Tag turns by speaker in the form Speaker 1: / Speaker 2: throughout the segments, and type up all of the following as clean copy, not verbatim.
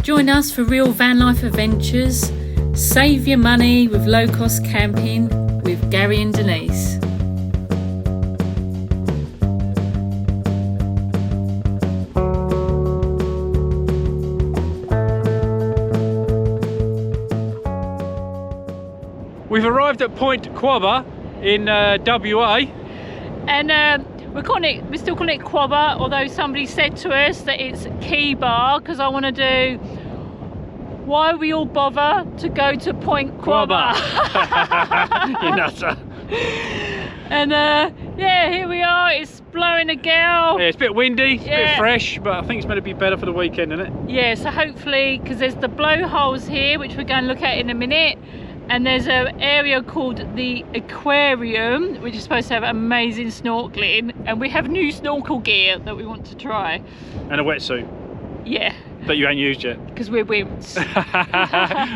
Speaker 1: Join us for real van life adventures. Save your money with low cost camping with Gary and Denise.
Speaker 2: We've arrived at Point Quobba in WA.
Speaker 3: And we're still calling it Quobba, although somebody said to us that it's Key Bar, because I want to do why we all bother to go to Point Quobba.
Speaker 2: You nutter.
Speaker 3: And yeah, here we are. It's blowing a gale.
Speaker 2: Yeah, it's a bit windy, it's a
Speaker 3: Yeah.
Speaker 2: bit fresh, but I think it's meant to be better for the weekend, isn't it?
Speaker 3: Yeah, so hopefully, because there's the blowholes here, which we're going to look at in a minute. And there's an area called the AQUARIUM, which is supposed to have amazing snorkeling. And we have new snorkel gear that we want to try.
Speaker 2: And a wetsuit
Speaker 3: Yeah,
Speaker 2: that you ain't used yet.
Speaker 3: because we're wimps.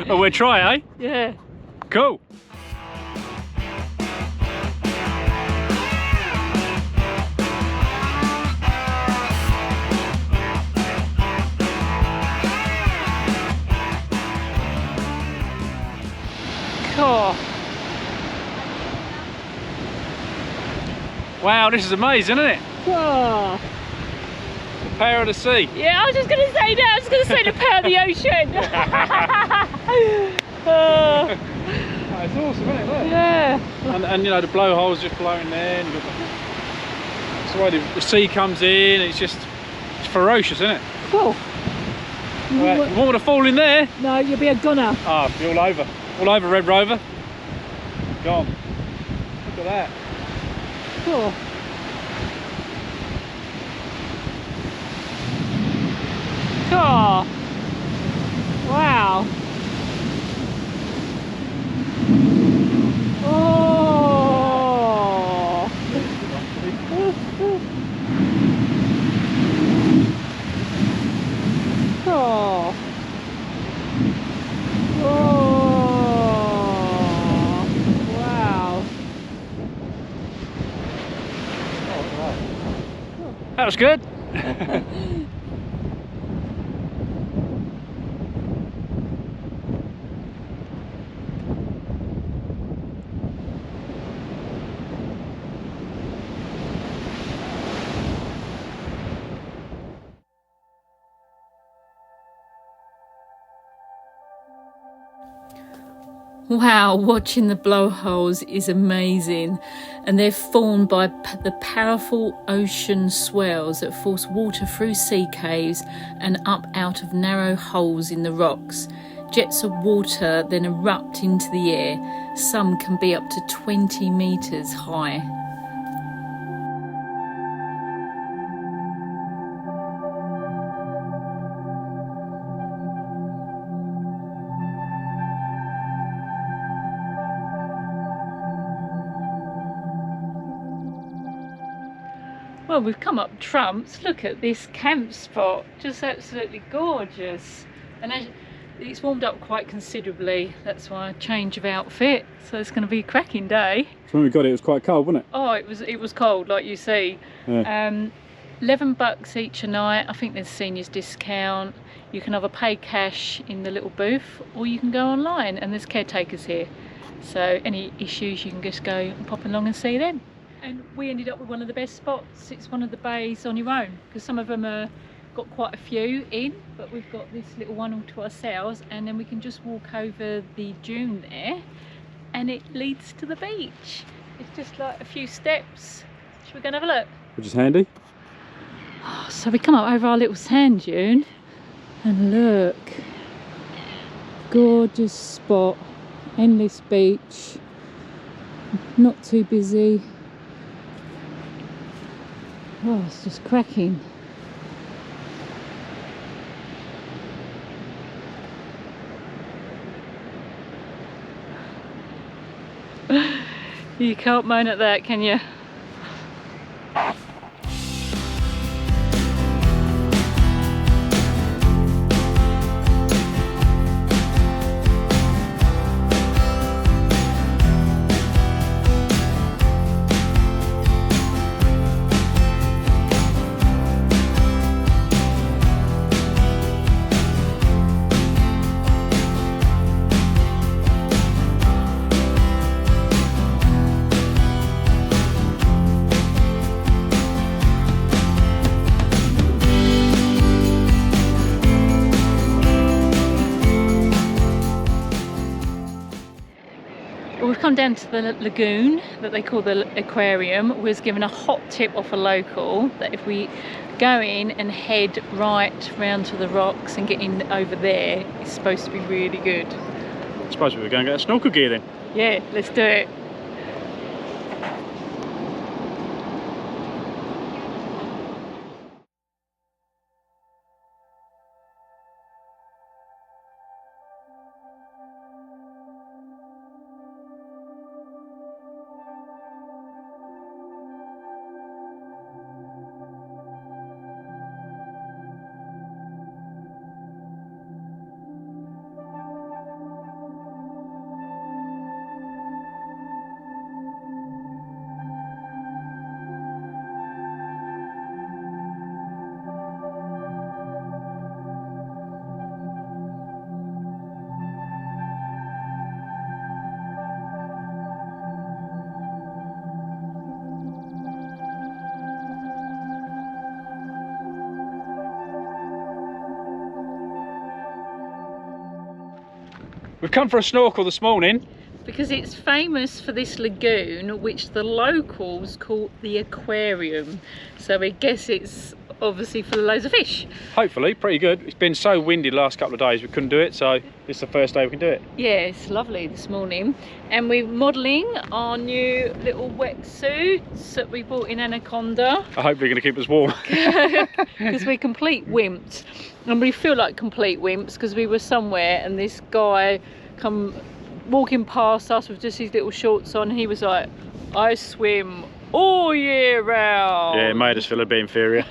Speaker 2: Well, we'll try, eh?
Speaker 3: Yeah.
Speaker 2: Cool.
Speaker 3: Cool.
Speaker 2: Wow, this is amazing, isn't it?
Speaker 3: Cool.
Speaker 2: The power of the sea.
Speaker 3: Yeah, I was just going to say that. I was going to say the power of the ocean. Oh,
Speaker 2: It's awesome, isn't it? Look.
Speaker 3: yeah.
Speaker 2: And you know, the blowhole's just blowing there. And you've got that's the way the sea comes in. It's ferocious, isn't it?
Speaker 3: Cool.
Speaker 2: Right, you want me to fall in there?
Speaker 3: No, you'll be a gunner.
Speaker 2: Ah, be all over. All over, Red Rover. Go on. Look at that.
Speaker 3: Cool. Cool. Wow. Oh. Cool. Oh. Wow.
Speaker 2: That was good.
Speaker 1: Wow, watching the blowholes is amazing, and they're formed by the powerful ocean swells that force water through sea caves and up out of narrow holes in the rocks. Jets of water then erupt into the air. Some can be up to 20 metres high. Well, we've come up trumps. Look at this camp spot, just absolutely gorgeous. And as it's warmed up quite considerably, that's why a change of outfit. So it's going to be a cracking day.
Speaker 2: So when we got it, it was quite cold, wasn't it?
Speaker 1: Oh, it was cold, like you see.
Speaker 2: Yeah.
Speaker 1: $11 each a night. I think there's seniors discount. You can either pay cash in the little booth, or you can go online, and there's caretakers here. So any issues, you can just go and pop along and see them. And we ended up with one of the best spots. It's one of the bays on your own, because some of them are got quite a few in, but we've got this little one all to ourselves, and then we can just walk over the dune there, and it leads to the beach. It's just like a few steps. Should we go and have a look?
Speaker 2: Which is handy.
Speaker 1: Oh, so we come up over our little sand dune, and look, gorgeous spot, endless beach, not too busy. Oh, it's just cracking. You can't moan at that, can you? come down to the lagoon that they call the aquarium. We was given a hot tip off a local that if we go in and head right round to the rocks and get in over there, it's supposed to be really good.
Speaker 2: I suppose we were going to get a snorkel gear then.
Speaker 1: Yeah, let's do it.
Speaker 2: We've come for a snorkel this morning.
Speaker 1: Because it's famous for this lagoon, which the locals call the aquarium. So I guess it's obviously full of loads of fish.
Speaker 2: Hopefully, pretty good. It's been so windy the last couple of days we couldn't do it, so this is the first day we can do it.
Speaker 1: Yeah, it's lovely this morning. And we're modelling our new little wetsuits that we bought in Anaconda.
Speaker 2: I hope they're going to keep us warm.
Speaker 1: Because we're complete wimps. And we feel like complete wimps because we were somewhere and this guy come walking past us with just his little shorts on. He was like, I swim all year round.
Speaker 2: Yeah, it made us feel a bit inferior.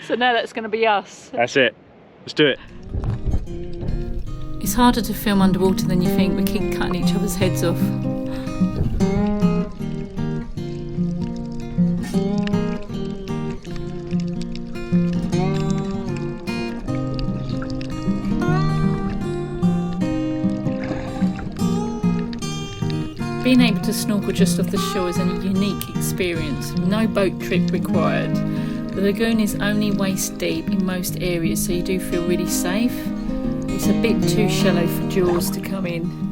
Speaker 1: So now that's going to be us.
Speaker 2: That's it. Let's do it.
Speaker 1: It's harder to film underwater than you think. We keep cutting each other's heads off. Being able to snorkel just off the shore is a unique experience, no boat trip required. The lagoon is only waist deep in most areas, so you do feel really safe. It's a bit too shallow for jaws to come in.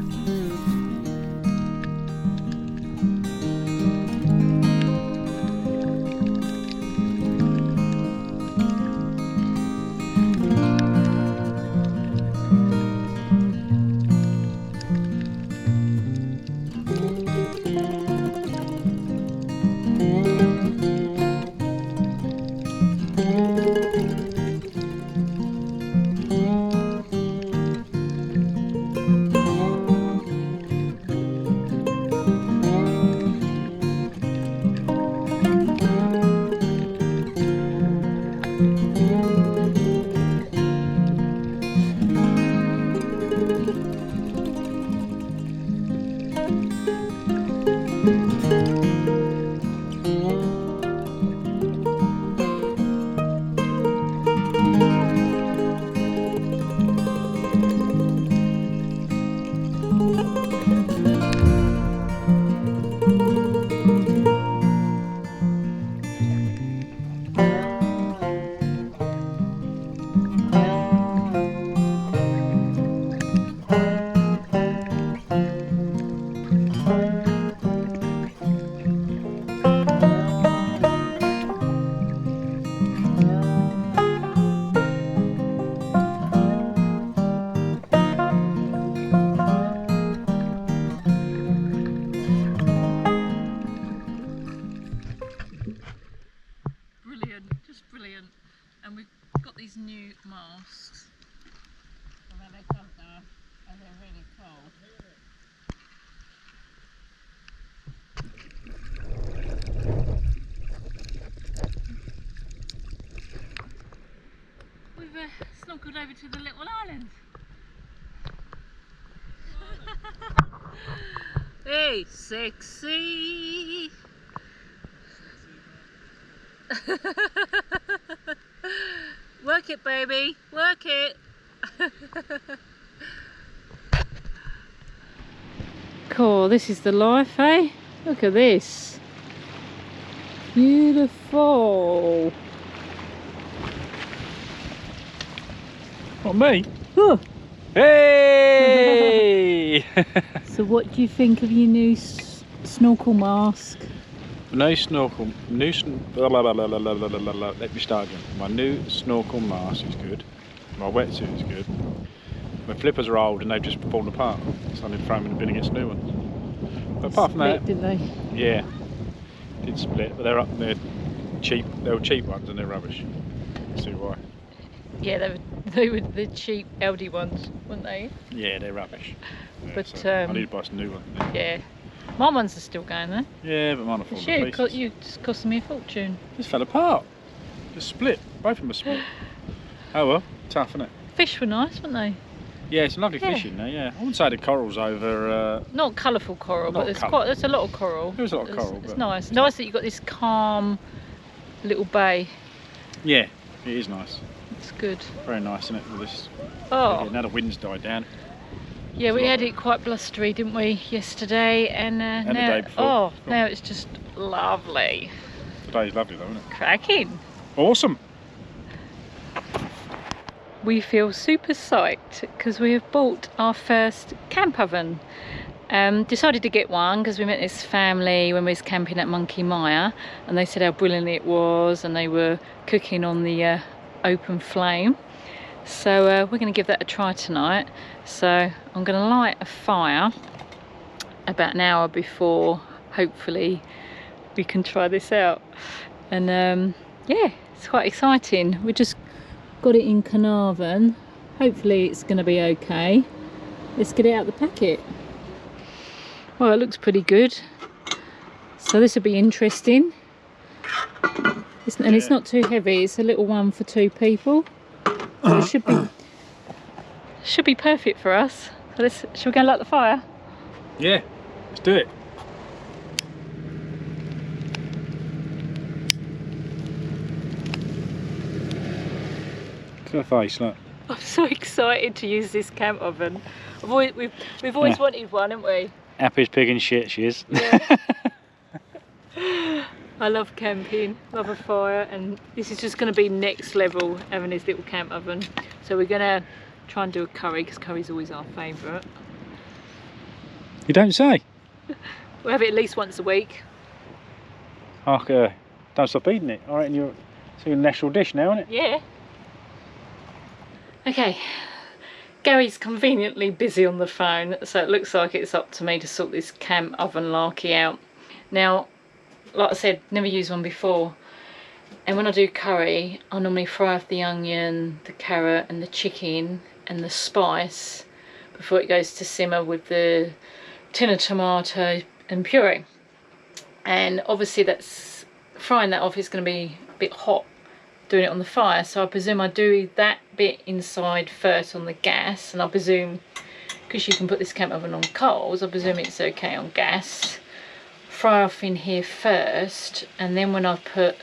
Speaker 1: Brilliant. And we've got these new masks from Anaconda and they're really cold. We've snorkeled over to the little island. Hey, sexy! Work it, baby, work it. Cool, this is the life, eh? Look at this. Beautiful.
Speaker 2: Not me.
Speaker 1: Huh.
Speaker 2: Hey!
Speaker 1: So So what do you think of your new snorkel mask?
Speaker 2: No snorkel, let me start again. My new snorkel mask is good. My wetsuit is good. My flippers are old and they've just fallen apart, so I need to throw them in the bin and get some new ones. But apart from that,
Speaker 1: didn't they?
Speaker 2: yeah, did split, but they're cheap. They were cheap ones and they're rubbish. See why?
Speaker 1: Yeah, they were the cheap Aldi ones, weren't they?
Speaker 2: Yeah, they're rubbish. Yeah,
Speaker 1: But
Speaker 2: so I need to buy some new ones.
Speaker 1: yeah, my ones are still going there.
Speaker 2: Yeah, but mine are falling to pieces.
Speaker 1: You just cost me a fortune.
Speaker 2: Just fell apart. Just split. Both of them are split. Oh well, tough, isn't it?
Speaker 1: Fish were nice, weren't they?
Speaker 2: Yeah, it's lovely fish in there. Yeah, I wouldn't say the coral's over.
Speaker 1: Not colourful coral, but there's a lot of coral.
Speaker 2: There's a lot of coral.
Speaker 1: It's nice. Nice that you've got this calm little bay.
Speaker 2: Yeah, it is nice.
Speaker 1: It's good.
Speaker 2: Very nice, isn't it? With this.
Speaker 1: Oh.
Speaker 2: Yeah, now the wind's died down.
Speaker 1: Yeah, we had it quite blustery, didn't we, yesterday? And
Speaker 2: the
Speaker 1: now,
Speaker 2: day before.
Speaker 1: Now it's just lovely.
Speaker 2: Today's lovely though, isn't it?
Speaker 1: Cracking.
Speaker 2: Awesome.
Speaker 1: We feel super psyched because we have bought our first camp oven. Decided to get one because we met this family when we was camping at Monkey Mire, and they said how brilliant it was, and they were cooking on the open flame. So we're going to give that a try tonight. So I'm going to light a fire about an hour before, hopefully we can try this out. And yeah, it's quite exciting. We just got it in Carnarvon. Hopefully it's going to be okay. Let's get it out the packet. Well, it looks pretty good. So this will be interesting. And it's not too heavy. It's a little one for 2 people. So it should be perfect for us. So shall we go and light the fire?
Speaker 2: Yeah, let's do it. Look at her face, look.
Speaker 1: I'm so excited to use this camp oven. We've always wanted one, haven't we?
Speaker 2: Happy as pig in shit, she is.
Speaker 1: Yeah. I love camping, love a fire, and this is just going to be next level, having this little camp oven. So we're going to try and do a curry, because curry's always our favourite.
Speaker 2: You don't say?
Speaker 1: We'll have it at least once a week.
Speaker 2: Okay, don't stop eating it. I reckon it's your national dish now, isn't it?
Speaker 1: Yeah. Okay, Gary's conveniently busy on the phone, so it looks like it's up to me to sort this camp oven larky out. Now, like I said, never used one before, and when I do curry I normally fry off the onion, the carrot and the chicken and the spice before it goes to simmer with the tin of tomato and puree. And obviously frying that off is going to be a bit hot doing it on the fire, so I presume I do that bit inside first on the gas, and I presume because you can put this camp oven on coals, I presume it's okay on gas. Fry off in here first, and then when I put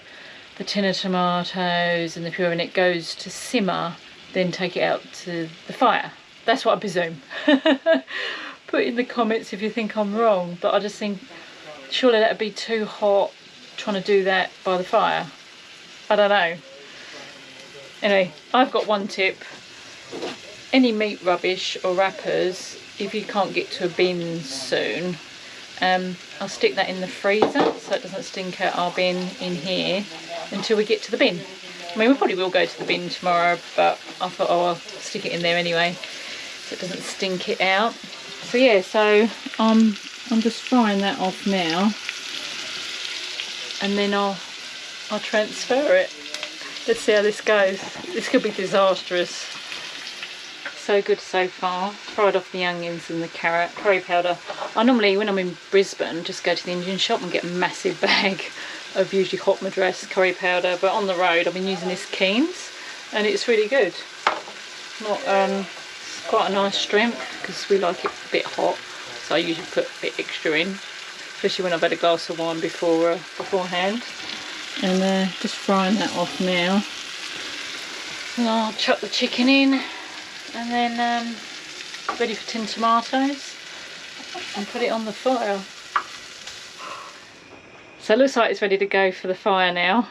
Speaker 1: the tin of tomatoes and the puree and it goes to simmer, then take it out to the fire. That's what I presume. Put in the comments if you think I'm wrong, but I just think surely that would be too hot trying to do that by the fire. I don't know. Anyway, I've got one tip. Any meat rubbish or wrappers, if you can't get to a bin soon, I'll stick that in the freezer so it doesn't stink out our bin in here until we get to the bin. I mean, we probably will go to the bin tomorrow, but I thought, oh, I'll stick it in there anyway so it doesn't stink it out. So yeah, so I'm just frying that off now, and then I'll transfer it. Let's see how this goes. This could be disastrous. So good so far. Fried off the onions and the carrot. Curry powder. I normally, when I'm in Brisbane, just go to the Indian shop and get a massive bag of usually hot madras curry powder, but on the road I've been using this Keen's and it's really good. It's quite a nice strength because we like it a bit hot, so I usually put a bit extra in, especially when I've had a glass of wine beforehand. And just frying that off now, and I'll chuck the chicken in, and then ready for tin tomatoes and put it on the fire. So it looks like it's ready to go for the fire now.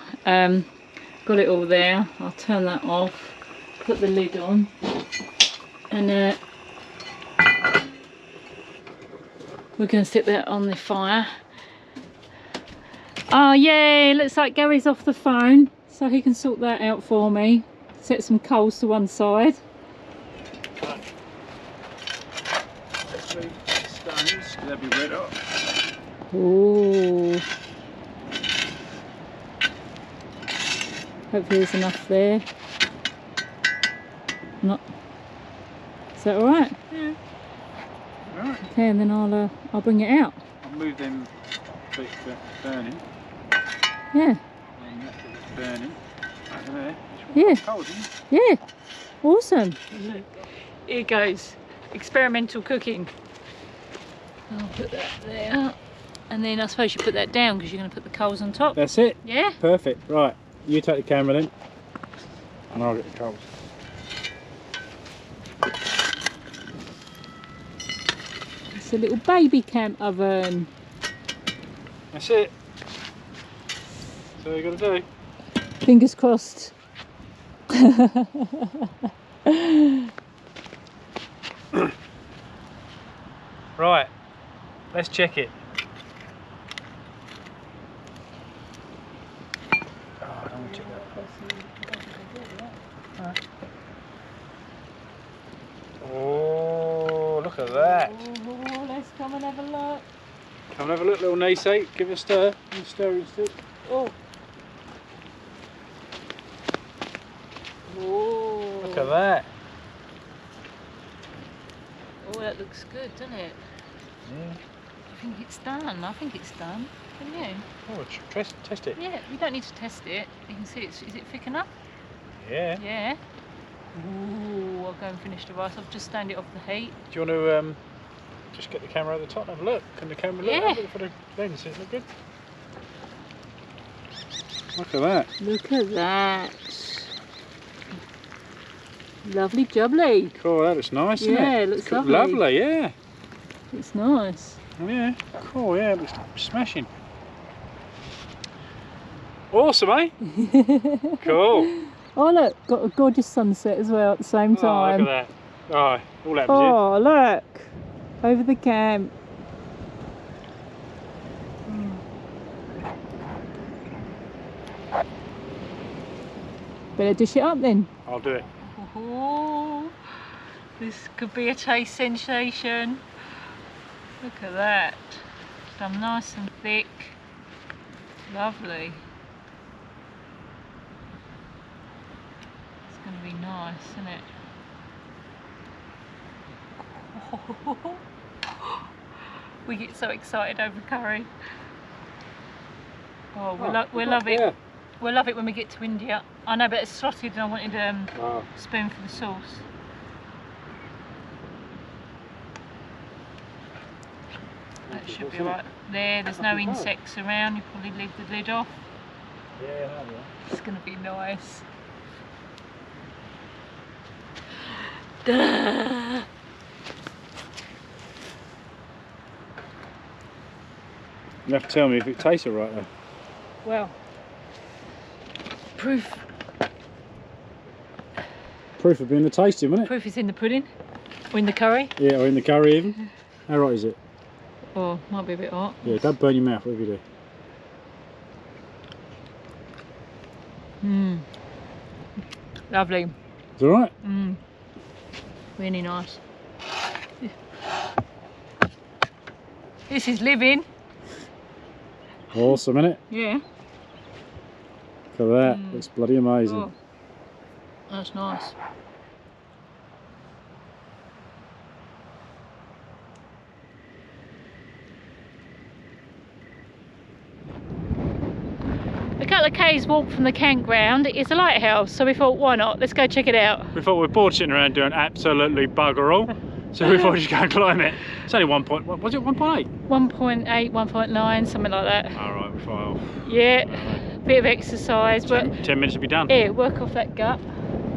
Speaker 1: Got it all there. I'll turn that off, put the lid on, and We're going to stick that on the fire. Oh yeah, it looks like Gary's off the phone, so he can sort that out for me. Set some coals to one side.
Speaker 2: Let's move the stones, they'll be red hot.
Speaker 1: Ooh. Hopefully there's enough there. Not. Is that all right?
Speaker 2: Yeah. Right.
Speaker 1: Okay, and then I'll bring it out.
Speaker 2: I'll move them bits that burning.
Speaker 1: Yeah.
Speaker 2: And that bit that's burning. Over there.
Speaker 1: Yeah.
Speaker 2: Cold, isn't it?
Speaker 1: Yeah. Awesome.
Speaker 3: Here goes. Experimental cooking.
Speaker 1: I'll put that there. And then I suppose you put that down because you're going to put the coals on top.
Speaker 2: That's it.
Speaker 1: Yeah.
Speaker 2: Perfect. Right. You take the camera then. And I'll get the coals.
Speaker 1: It's a little baby camp oven.
Speaker 2: That's it. That's all you got to do.
Speaker 1: Fingers crossed.
Speaker 2: Right. Let's check it. Oh, I don't want to check that. Oh, look at that.
Speaker 1: Oh, let's come and have a look.
Speaker 2: Come and have a look, little Nisi. Give it a stir. You stir it.
Speaker 1: Oh. Oh.
Speaker 2: Look at that.
Speaker 1: Oh, that looks good, doesn't it?
Speaker 2: Yeah.
Speaker 1: I think it's done. I think it's done. Don't you?
Speaker 2: Oh, test it.
Speaker 1: Yeah, we don't need to test it. You can see it's. Is it thick enough?
Speaker 2: Yeah.
Speaker 1: Yeah. Ooh, I'll go and finish the rice. I've just stand it off the heat.
Speaker 2: Do you want to just get the camera at the top and have a look? Can the camera look?
Speaker 1: Yeah.
Speaker 2: Have a look for the lens. Does it look good? Look at that.
Speaker 1: Look at that. Lovely jubbly.
Speaker 2: Cool, that looks nice, doesn't it?
Speaker 1: Yeah, it looks
Speaker 2: Cool,
Speaker 1: lovely.
Speaker 2: Lovely, yeah.
Speaker 1: It's nice.
Speaker 2: Yeah, cool, yeah, it looks smashing. Awesome, eh? Cool.
Speaker 1: Oh look, got a gorgeous sunset as well at the same
Speaker 2: Oh,
Speaker 1: time.
Speaker 2: look at that. Oh, all happens
Speaker 1: Oh, look. Over the camp. Better dish it up then.
Speaker 2: here. I'll do it.
Speaker 3: Oh, this could be a taste sensation. Look at that. Done nice and thick. Lovely. It's going to be nice, isn't it? We get so excited over curry. Oh, we'll love it.
Speaker 2: Yeah.
Speaker 3: We'll love it when we get to India. I know, but it's slotted and I wanted a
Speaker 2: Oh.
Speaker 3: spoon for the sauce. That should be right. There's no insects around. You probably leave the lid off.
Speaker 2: Yeah, that'll be right.
Speaker 3: It's going to be nice.
Speaker 2: You have to tell me if it tastes alright though.
Speaker 3: Well, proof
Speaker 2: Proof of being a tasty, wouldn't it?
Speaker 3: proof is in the pudding, or in the curry.
Speaker 2: Yeah, or in the curry even. How right is it?
Speaker 3: Oh, might be a bit hot.
Speaker 2: Yeah, don't burn your mouth, whatever you do.
Speaker 3: Mmm. Lovely.
Speaker 2: It's alright?
Speaker 3: Mmm. Really nice. This is living.
Speaker 2: Awesome, innit?
Speaker 3: Yeah.
Speaker 2: Look at that, looks bloody amazing.
Speaker 3: Oh, that's nice. A couple of k's walk from the campground is a lighthouse, so we thought, why not? Let's go check it out.
Speaker 2: We thought we were bored sitting around doing absolutely bugger all, so we thought we'd just go and climb it. It's only 1 point, what was it, 1.8?
Speaker 1: 1.8, 1.9, something like that.
Speaker 2: Alright, we thought,
Speaker 1: Yeah, bit of exercise, but
Speaker 2: 10 minutes to be done.
Speaker 1: yeah, work off that gut.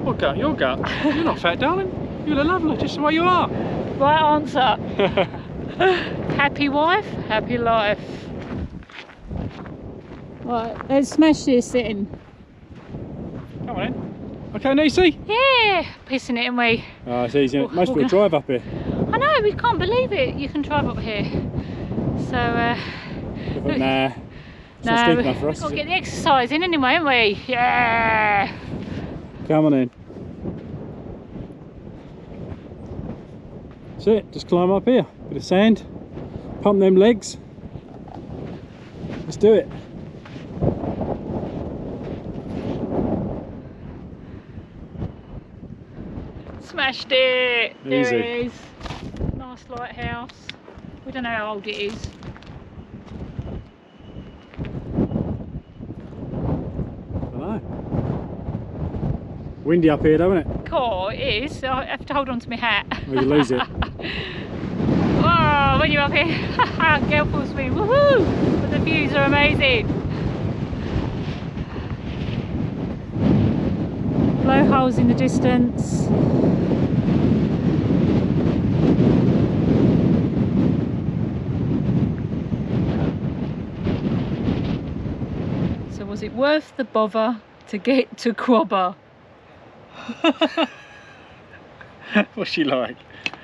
Speaker 2: What gut? Your gut? You're not fat, darling. You look lovely, just the way you are.
Speaker 1: Right answer. Happy wife, happy life. Right, let's smash this then.
Speaker 2: Come on in. Okay, Nisi?
Speaker 1: Yeah, pissing it, and we.
Speaker 2: Oh, it's easy. Most people drive up here.
Speaker 1: I know, we can't believe it. You can drive up here. So,
Speaker 2: Nah, it's not steep enough for us.
Speaker 1: we've got
Speaker 2: Is
Speaker 1: to get
Speaker 2: it?
Speaker 1: the exercise in anyway, haven't we? Yeah!
Speaker 2: Come on in. That's it, just climb up here. Bit of sand, pump them legs. Let's do it.
Speaker 1: Smashed it! There
Speaker 2: Easy.
Speaker 1: it is. Nice lighthouse. We don't know how old it is.
Speaker 2: I know. Windy up here, don't it?
Speaker 1: Cool, it is. I have to hold on to my hat.
Speaker 2: Or you lose it.
Speaker 1: Whoa, when you're up here, gale full swing, woohoo! But the views are amazing. Blowholes in the distance. So was it worth the bother to get to Quobba?
Speaker 2: What's she like?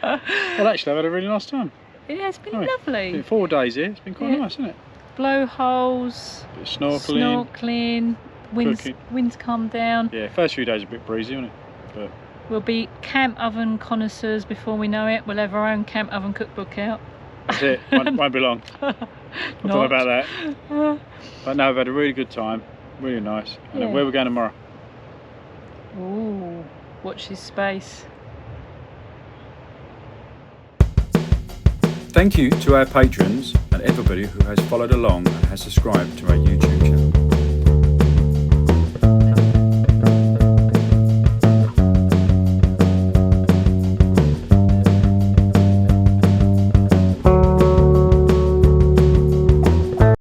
Speaker 2: Well, actually, I've had a really nice time.
Speaker 1: Yeah, it's been
Speaker 2: Right.
Speaker 1: lovely.
Speaker 2: Been 4 days here. It's been quite
Speaker 1: Yeah.
Speaker 2: nice, isn't it?
Speaker 1: Blowholes,
Speaker 2: Bit of snorkeling.
Speaker 1: snorkeling,
Speaker 2: Cooking.
Speaker 1: winds calm down.
Speaker 2: Yeah, first few days a bit breezy, wasn't it? But
Speaker 1: We'll be camp oven connoisseurs before we know it. We'll have our own camp oven cookbook out.
Speaker 2: that's it. Won't be long. Not
Speaker 1: Not.
Speaker 2: about that. But no, I've had a really good time. Really nice. And
Speaker 1: Yeah.
Speaker 2: where we're going tomorrow?
Speaker 1: Ooh, watch this space.
Speaker 4: Thank you to our patrons and everybody who has followed along and has subscribed to our YouTube channel.